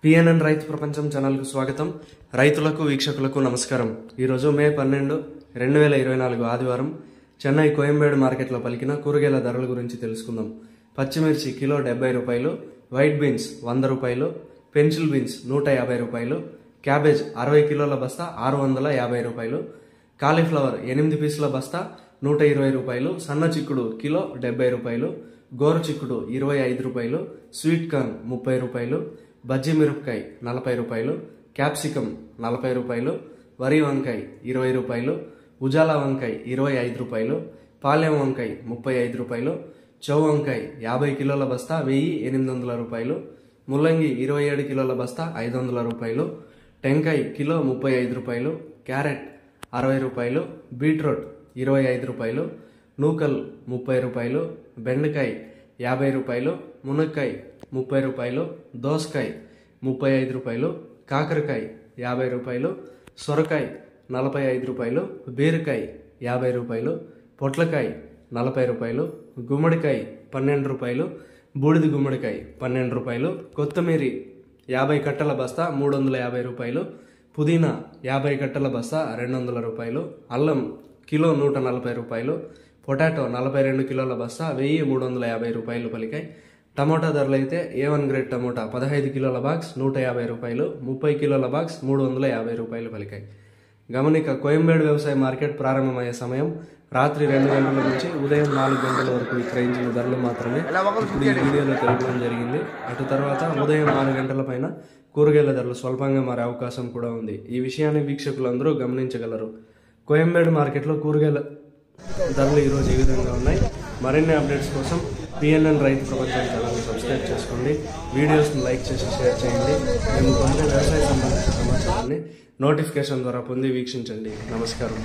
PNN రైతు ప్రపంచం channel కు స్వాగతం. రైతులకు వీక్షకులకు నమస్కారం. ఈ రోజు మే 12, 2024 ఆదివారం చెన్నై కోయంబేడు మార్కెట్లో పలికిన కూరగాయల ధరల గురించి తెలుసుకుందాం. పచ్చిమిర్చి కిలో 70 రూపాయలు, వైట్ బీన్స్ 100 రూపాయలు, పెన్సిల్ బీన్స్ 150 రూపాయలు, క్యాబేజ్ 60 కిలోల బస్తా 650 రూపాయలు, కాలీఫ్లవర్ 8 పీసుల బస్తా 120 రూపాయలు, సన్న చిక్కుడు కిలో 70 రూపాయలు, గోరు చిక్కుడు 25 రూపాయలు, స్వీట్ కార్న్ 30 రూపాయలు, బజ్జీ మిరపకాయ 40 రూపాయలు, క్యాప్సికమ్ 40 రూపాయలు, వరి వంకాయ 20 రూపాయలు, ఉజాలా వంకాయ 25 రూపాయలు, పాలెం వంకాయ 35 రూపాయలు, చౌ వంకాయ 50 కిలోల బస్తా 1800 రూపాయలు, ముల్లంగి 27 కిలోల బస్తా 500 రూపాయలు, టెంకాయ కిలో 35 రూపాయలు, క్యారెట్ 60 రూపాయలు, బీట్రూట్ 25 రూపాయలు, నూకల్ 30 రూపాయలు, బెండకాయ 50 రూపాయలు, మునక్కాయ 30 రూపాయలు, దోసకాయ 35 రూపాయలు, కాకరకాయ 50 రూపాయలు, సొరకాయ 45 రూపాయలు, బీరకాయ 50 రూపాయలు, పొట్లకాయ 40 రూపాయలు, గుమ్మడికాయ 12 రూపాయలు, బూడిద గుమ్మడికాయ 12 రూపాయలు, కొత్తిమీర 50 కట్టల బస్తా 350 రూపాయలు, పుదీనా 50 కట్టల బస్తా 200 రూపాయలు, అల్లం కిలో 140 రూపాయలు, పొటాటో 42 కిలోల బస్తా 1350 రూపాయలు పలికాయి. టమోటా ధరలు అయితే A1 గ్రేడ్ టమోటా 15 కిలోల బాక్స్ 150 రూపాయలు, 30 కిలోల బాక్స్ 350 రూపాయలు పలికాయి. గమనిక, కోయంబేడు వ్యవసాయ మార్కెట్ ప్రారంభమయ్యే సమయం రాత్రి 2 గంటల నుంచి ఉదయం 4 గంటల వరకు విక్రయించిన ధరలు మాత్రమే ఇప్పుడు ఈ వీడియోలో తెలియడం జరిగింది. అటు తర్వాత ఉదయం 4 గంటల పైన కూరగాయల ధరలు స్వల్పంగా మారే అవకాశం కూడా ఉంది. ఈ విషయాన్ని వీక్షకులందరూ గమనించగలరు. కోయంబేడు మార్కెట్లో కూరగాయల ధరలు ఈరోజు ఈ విధంగా ఉన్నాయి. మరిన్ని అప్డేట్స్ కోసం పిఎన్ఎన్ రైతు ప్రపంచం ఛానల్ని సబ్స్క్రైబ్ చేసుకోండి. వీడియోస్ని లైక్ చేసి షేర్ చేయండి. మేము పొందే వ్యవసాయ సంబంధించిన సమాచారాన్ని నోటిఫికేషన్ ద్వారా పొంది వీక్షించండి. నమస్కారం.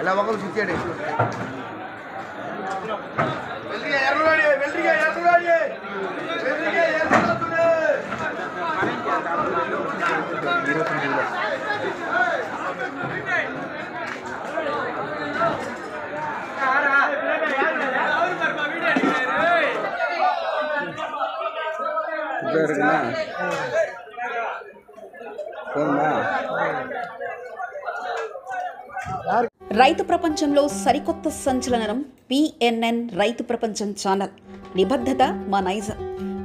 ఎలా ఒకరు చూచాడు రైతు ప్రపంచంలో సరికొత్త సంచలనం పిఎన్ఎన్ రైతు ప్రపంచం ఛానల్. నిబద్ధత మా నైజం.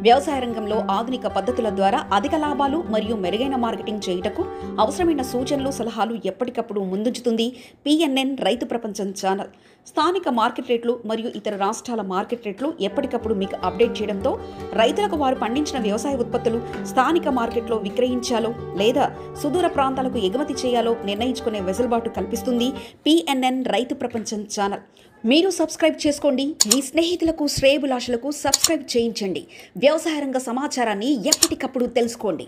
వ్యవసాయ రంగంలో ఆధునిక పద్ధతుల ద్వారా అధిక లాభాలు మరియు మెరుగైన మార్కెటింగ్ చేయుటకు అవసరమైన సూచనలు, సలహాలు ఎప్పటికప్పుడు ముందుంచుతుంది పిఎన్ఎన్ రైతు ప్రపంచం ఛానల్. స్థానిక మార్కెట్ రేట్లు మరియు ఇతర రాష్ట్రాల మార్కెట్ రేట్లు ఎప్పటికప్పుడు మీకు అప్డేట్ చేయడంతో రైతులకు వారు పండించిన వ్యవసాయ ఉత్పత్తులు స్థానిక మార్కెట్లో విక్రయించాలో లేదా సుదూర ప్రాంతాలకు ఎగుమతి చేయాలో నిర్ణయించుకునే వెసులుబాటు కల్పిస్తుంది పిఎన్ఎన్ రైతు ప్రపంచం ఛానల్. మీరు సబ్స్క్రైబ్ చేసుకోండి. మీ స్నేహితులకు, శ్రేయోభిలాషులకు సబ్స్క్రైబ్ చేయించండి. వ్యవసాయ రంగ సమాచారాన్ని ఎప్పటికప్పుడు తెలుసుకోండి.